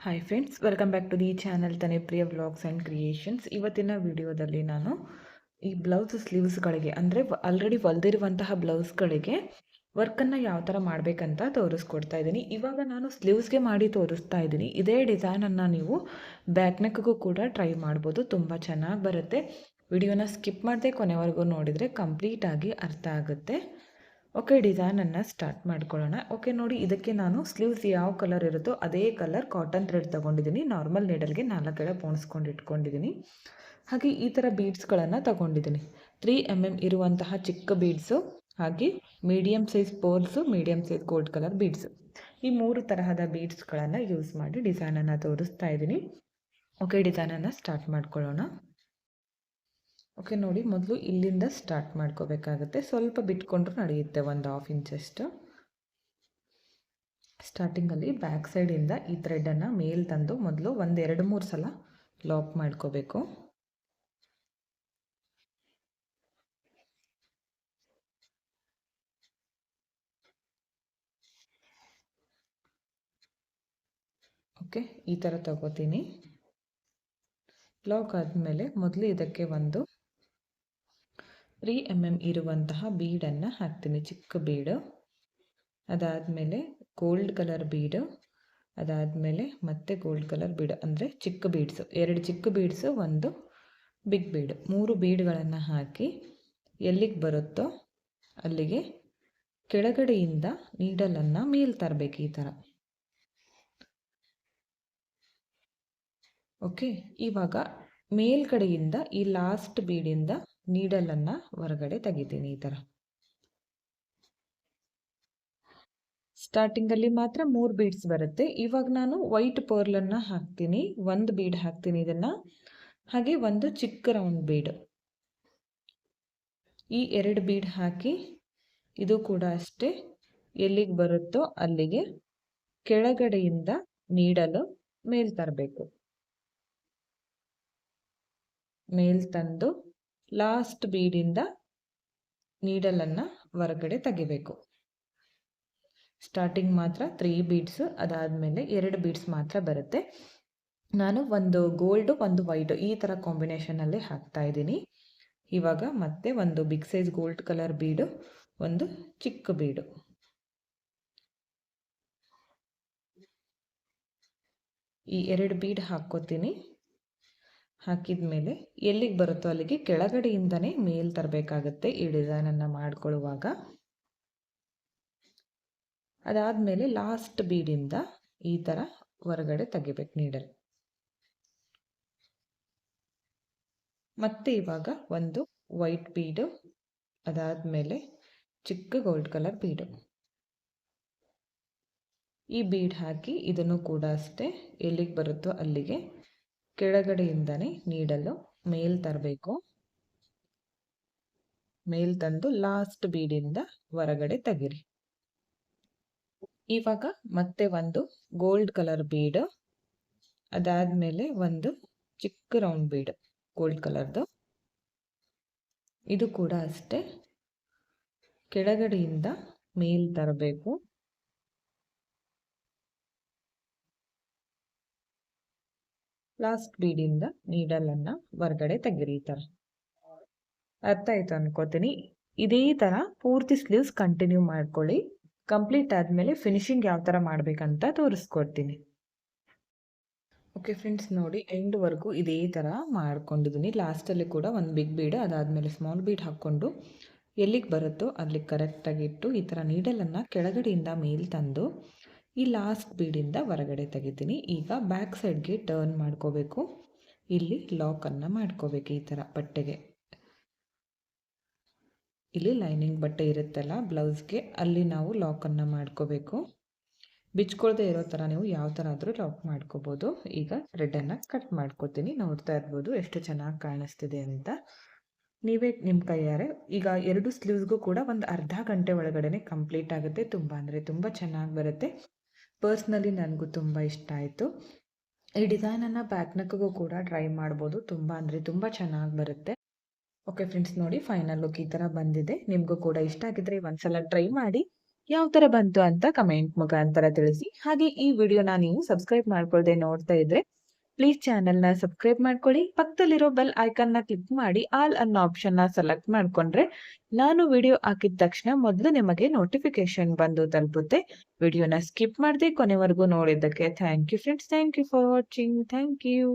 Hi friends, welcome back to the channel Tanepriya vlogs and creations. ಇವತ್ತಿನ ವಿಡಿಯೋದಲ್ಲಿ ನಾನು ಈ ಬ್ಲೌಸ್ ಸ್ಲೀವ್ಸ್ಗಳಿಗೆ ಅಂದರೆ ಆಲ್ರೆಡಿ ಹೊಲ್ದಿರುವಂತಹ ಬ್ಲೌಸ್ಗಳಿಗೆ ವರ್ಕನ್ನು ಯಾವ ಥರ ಮಾಡಬೇಕಂತ ತೋರಿಸ್ಕೊಡ್ತಾ ಇದ್ದೀನಿ. ಇವಾಗ ನಾನು ಸ್ಲೀವ್ಸ್ಗೆ ಮಾಡಿ ತೋರಿಸ್ತಾ ಇದ್ದೀನಿ. ಇದೇ ಡಿಸೈನನ್ನು ನೀವು ಬ್ಯಾಕ್ ನೆಕ್ಗೂ ಕೂಡ ಟ್ರೈ ಮಾಡ್ಬೋದು, ತುಂಬ ಚೆನ್ನಾಗಿ ಬರುತ್ತೆ. ವಿಡಿಯೋನ ಸ್ಕಿಪ್ ಮಾಡದೆ ಕೊನೆವರೆಗೂ ನೋಡಿದರೆ ಕಂಪ್ಲೀಟಾಗಿ ಅರ್ಥ ಆಗುತ್ತೆ. ಓಕೆ, ಡಿಸೈನನ್ನು ಸ್ಟಾರ್ಟ್ ಮಾಡ್ಕೊಳ್ಳೋಣ. ಓಕೆ ನೋಡಿ, ಇದಕ್ಕೆ ನಾನು ಸ್ಲೀವ್ಸ್ ಯಾವ ಕಲರ್ ಇರುತ್ತೋ ಅದೇ ಕಲರ್ ಕಾಟನ್ ಥ್ರೆಡ್ ತೊಗೊಂಡಿದ್ದೀನಿ. ನಾರ್ಮಲ್ ನೀಡಲ್ಗೆ 4 ಎಳೆ ಪೋಣಿಸ್ಕೊಂಡು ಇಟ್ಕೊಂಡಿದ್ದೀನಿ. ಹಾಗೆ ಈ ಥರ ಬೀಡ್ಸ್ಗಳನ್ನು ತಗೊಂಡಿದ್ದೀನಿ. 3 mm ಇರುವಂತಹ ಚಿಕ್ಕ ಬೀಡ್ಸು, ಹಾಗೆ medium size polls, medium size gold colour beads, ಈ 3 ತರಹದ ಬೀಡ್ಸ್ಗಳನ್ನು ಯೂಸ್ ಮಾಡಿ ಡಿಸೈನನ್ನು ತೋರಿಸ್ತಾ ಇದ್ದೀನಿ. ಓಕೆ, ಡಿಸೈನನ್ನು ಸ್ಟಾರ್ಟ್ ಮಾಡ್ಕೊಳ್ಳೋಣ. ಓಕೆ ನೋಡಿ, ಮೊದಲು ಇಲ್ಲಿಂದ ಸ್ಟಾರ್ಟ್ ಮಾಡ್ಕೋಬೇಕಾಗುತ್ತೆ. ಸ್ವಲ್ಪ ಬಿಟ್ಕೊಂಡ್ರೂ ನಡೆಯುತ್ತೆ, ಒಂದು 1/2 ಇಂಚಷ್ಟು. ಸ್ಟಾರ್ಟಿಂಗಲ್ಲಿ ಬ್ಯಾಕ್ ಸೈಡಿಂದ ಈ ಥ್ರೆಡನ್ನು ಮೇಲ್ ತಂದು ಮೊದಲು 1-2-3 ಸಲ ಲಾಕ್ ಮಾಡ್ಕೋಬೇಕು. ಓಕೆ, ಈ ಥರ ತಗೋತೀನಿ. ಲಾಕ್ ಆದಮೇಲೆ ಮೊದಲು ಇದಕ್ಕೆ ಒಂದು 3 mm ಇರುವಂತಹ ಬೀಡನ್ನು ಹಾಕ್ತೀನಿ, ಚಿಕ್ಕ ಬೀಡು. ಅದಾದಮೇಲೆ ಗೋಲ್ಡ್ ಕಲರ್ ಬೀಡು, ಅದಾದಮೇಲೆ ಮತ್ತೆ ಗೋಲ್ಡ್ ಕಲರ್ ಬೀಡು, ಅಂದರೆ ಚಿಕ್ಕ ಬೀಡ್ಸು, 2 ಚಿಕ್ಕ ಬೀಡ್ಸು, 1 ಬಿಗ್ ಬೀಡು, 3 ಬೀಡ್ಗಳನ್ನು ಹಾಕಿ ಎಲ್ಲಿಗೆ ಬರುತ್ತೋ ಅಲ್ಲಿಗೆ ಕೆಳಗಡೆಯಿಂದ ನೀಡಲನ್ನು ಮೇಲ್ ತರಬೇಕು, ಈ ಥರ. ಓಕೆ, ಇವಾಗ ಮೇಲ್ಗಡೆಯಿಂದ ಈ ಲಾಸ್ಟ್ ಬೀಡಿಂದ ನೀಡಲನ್ನು ಹೊರಗಡೆ ತೆಗಿತೀನಿ, ಈ ಥರ. ಸ್ಟಾರ್ಟಿಂಗಲ್ಲಿ ಮಾತ್ರ 3 ಬೀಡ್ಸ್ ಬರುತ್ತೆ. ಇವಾಗ ನಾನು ವೈಟ್ ಪರ್ಲನ್ನು ಹಾಕ್ತೀನಿ, 1 ಬೀಡ್ ಹಾಕ್ತೀನಿ ಇದನ್ನು, ಹಾಗೆ 1 ಚಿಕ್ಕ ರೌಂಡ್ ಬೀಡ್, ಈ 2 ಬೀಡ್ ಹಾಕಿ ಇದು ಕೂಡ ಅಷ್ಟೇ ಎಲ್ಲಿಗೆ ಬರುತ್ತೋ ಅಲ್ಲಿಗೆ ಕೆಳಗಡೆಯಿಂದ ನೀಡಲು ಮೇಲ್ ತರಬೇಕು. ಮೇಲ್ ತಂದು ಲಾಸ್ಟ್ ಬೀಡಿಂದ ನೀಡಲನ್ನು ಹೊರಗಡೆ ತೆಗಿಬೇಕು. ಸ್ಟಾರ್ಟಿಂಗ್ ಮಾತ್ರ 3 ಬೀಡ್ಸು, ಅದಾದಮೇಲೆ 2 ಬೀಡ್ಸ್ ಮಾತ್ರ ಬರುತ್ತೆ. ನಾನು 1 ಗೋಲ್ಡು 1 ವೈಟು ಈ ಥರ ಕಾಂಬಿನೇಷನಲ್ಲಿ ಹಾಕ್ತಾ ಇದ್ದೀನಿ. ಇವಾಗ ಮತ್ತೆ 1 ಬಿಗ್ ಸೈಜ್ ಗೋಲ್ಡ್ ಕಲರ್ ಬೀಡು, 1 ಚಿಕ್ಕ ಬೀಡು, ಈ 2 ಬೀಡ್ ಹಾಕ್ಕೋತೀನಿ. ಹಾಕಿದ ಮೇಲೆ ಎಲ್ಲಿಗೆ ಬರುತ್ತೋ ಅಲ್ಲಿಗೆ ಕೆಳಗಡೆಯಿಂದನೇ ಮೇಲ್ ತರಬೇಕಾಗತ್ತೆ ಈ ಡಿಸೈನನ್ನು ಮಾಡ್ಕೊಳ್ಳುವಾಗ. ಅದಾದಮೇಲೆ ಲಾಸ್ಟ್ ಬೀಡಿಂದ ಈ ಥರ ಹೊರಗಡೆ ತೆಗಿಬೇಕು ನೀಡಲ್. ಮತ್ತೆ ಇವಾಗ 1 ವೈಟ್ ಬೀಡು, ಅದಾದಮೇಲೆ ಚಿಕ್ಕ ಗೋಲ್ಡ್ ಕಲರ್ ಬೀಡು, ಈ ಬೀಡ್ ಹಾಕಿ ಇದನ್ನು ಕೂಡ ಅಷ್ಟೇ ಎಲ್ಲಿಗೆ ಬರುತ್ತೋ ಅಲ್ಲಿಗೆ ಕೆಳಗಡೆಯಿಂದನೇ ನೀಡಲು ಮೇಲ್ ತರಬೇಕು. ಮೇಲ್ ತಂದು ಲಾಸ್ಟ್ ಬೀಡಿಂದ ಹೊರಗಡೆ ತೆಗಿರಿ. ಇವಾಗ ಮತ್ತೆ 1 ಗೋಲ್ಡ್ ಕಲರ್ ಬೀಡು, ಅದಾದಮೇಲೆ 1 ಚಿಕ್ಕ ರೌಂಡ್ ಬೀಡು ಗೋಲ್ಡ್ ಕಲರ್ದು, ಇದು ಕೂಡ ಅಷ್ಟೇ ಕೆಳಗಡೆಯಿಂದ ಮೇಲ್ ತರಬೇಕು. ಲಾಸ್ಟ್ ಬೀಡಿಂದ ನೀಡಲನ್ನು ಹೊರಗಡೆ ತೆಗಿರಿ, ಈ ಥರ. ಅರ್ಥ ಆಯಿತು ಅನ್ಕೋತೀನಿ. ಇದೇ ಥರ ಪೂರ್ತಿ ಸ್ಲೀವ್ಸ್ ಕಂಟಿನ್ಯೂ ಮಾಡ್ಕೊಳ್ಳಿ. ಕಂಪ್ಲೀಟ್ ಆದಮೇಲೆ ಫಿನಿಶಿಂಗ್ ಯಾವ ಥರ ಮಾಡಬೇಕಂತ ತೋರಿಸ್ಕೊಡ್ತೀನಿ. ಓಕೆ ಫ್ರೆಂಡ್ಸ್, ನೋಡಿ ಎಂಡ್ವರೆಗೂ ಇದೇ ಥರ ಮಾಡ್ಕೊಂಡಿದ್ದೀನಿ. ಲಾಸ್ಟಲ್ಲಿ ಕೂಡ 1 ಬಿಗ್ ಬೀಡ್, ಅದಾದಮೇಲೆ ಸ್ಮಾಲ್ ಬೀಡ್ ಹಾಕ್ಕೊಂಡು ಎಲ್ಲಿಗೆ ಬರುತ್ತೋ ಅಲ್ಲಿಗೆ ಕರೆಕ್ಟಾಗಿ ಇಟ್ಟು ಈ ಥರ ನೀಡಲನ್ನು ಕೆಳಗಡೆಯಿಂದ ಮೇಲ್ ತಂದು ಈ ಲಾಸ್ಟ್ ಬೀಡಿಂದ ಹೊರಗಡೆ ತೆಗಿತೀನಿ. ಈಗ ಬ್ಯಾಕ್ ಸೈಡ್ಗೆ ಟರ್ನ್ ಮಾಡ್ಕೋಬೇಕು. ಇಲ್ಲಿ ಲಾಕನ್ನು ಮಾಡ್ಕೋಬೇಕು, ಈ ಥರ ಬಟ್ಟೆಗೆ. ಇಲ್ಲಿ ಲೈನಿಂಗ್ ಬಟ್ಟೆ ಇರುತ್ತಲ್ಲ ಬ್ಲೌಸ್ಗೆ, ಅಲ್ಲಿ ನಾವು ಲಾಕನ್ನು ಮಾಡ್ಕೋಬೇಕು. ಬಿಚ್ಕೊಳ್ದೇ ಇರೋ ಥರ ನೀವು ಯಾವ ಥರ ಆದರೂ ಲಾಕ್ ಮಾಡ್ಕೋಬೋದು. ಈಗ ಥ್ರೆಡನ್ನು ಕಟ್ ಮಾಡ್ಕೋತೀನಿ. ನೋಡ್ತಾ ಇರ್ಬೋದು ಎಷ್ಟು ಚೆನ್ನಾಗಿ ಕಾಣಿಸ್ತಿದೆ ಅಂತ. ನೀವೇ ನಿಮ್ಮ ಕೈಯಾರೆ. ಈಗ 2 ಸ್ಲೀವ್ಸ್ಗೂ ಕೂಡ ಒಂದು ಅರ್ಧ ಗಂಟೆ ಒಳಗಡೆ ಕಂಪ್ಲೀಟ್ ಆಗುತ್ತೆ. ತುಂಬ ಅಂದರೆ ತುಂಬ ಚೆನ್ನಾಗಿ ಬರುತ್ತೆ. ಪರ್ಸ್ನಲಿ ನನಗೂ ತುಂಬ ಇಷ್ಟ ಆಯಿತು. ಈ ಡಿಸೈನನ್ನು ಬ್ಯಾಕ್ ನೆಕ್ಗೂ ಕೂಡ ಟ್ರೈ ಮಾಡ್ಬೋದು, ತುಂಬ ಅಂದರೆ ತುಂಬ ಚೆನ್ನಾಗಿ ಬರುತ್ತೆ. ಓಕೆ ಫ್ರೆಂಡ್ಸ್, ನೋಡಿ ಫೈನಲ್ ಲುಕ್ ಈ ಥರ ಬಂದಿದೆ. ನಿಮಗೂ ಕೂಡ ಇಷ್ಟ ಆಗಿದ್ರೆ ಒಂದ್ಸಲ ಟ್ರೈ ಮಾಡಿ. ಯಾವ ಥರ ಬಂತು ಅಂತ ಕಮೆಂಟ್ ಮುಖಾಂತರ ತಿಳಿಸಿ. ಹಾಗೆ ಈ ವಿಡಿಯೋನ ನೀವು ಸಬ್ಸ್ಕ್ರೈಬ್ ಮಾಡ್ಕೊಳ್ದೆ ನೋಡ್ತಾ ಇದ್ರೆ ಪ್ಲೀಸ್ ಚಾನೆಲ್‌ನ ಸಬ್ಸ್ಕ್ರೈಬ್ ಮಾಡ್ಕೊಳ್ಳಿ. ಪಕ್ಕದಲ್ಲಿರೋ ಬೆಲ್ ಐಕಾನ್‌ನ ಕ್ಲಿಕ್ ಮಾಡಿ ಆಲ್ ಅನ್ನೋ ಆಪ್ಷನ್‌ನ ಸೆಲೆಕ್ಟ್ ಮಾಡ್ಕೊಂಡ್ರೆ ನಾನು ವಿಡಿಯೋ ಹಾಕಿದ ತಕ್ಷಣ ಮೊದಲು ನಿಮಗೆ ನೋಟಿಫಿಕೇಶನ್ ಬಂದು ತಲುಪುತ್ತೆ. ವಿಡಿಯೋನ ಸ್ಕಿಪ್ ಮಾಡದೆ ಕೊನೆವರೆಗೂ ನೋಡಿದ್ದಕ್ಕೆ thank you friends. Thank you for watching. Thank you.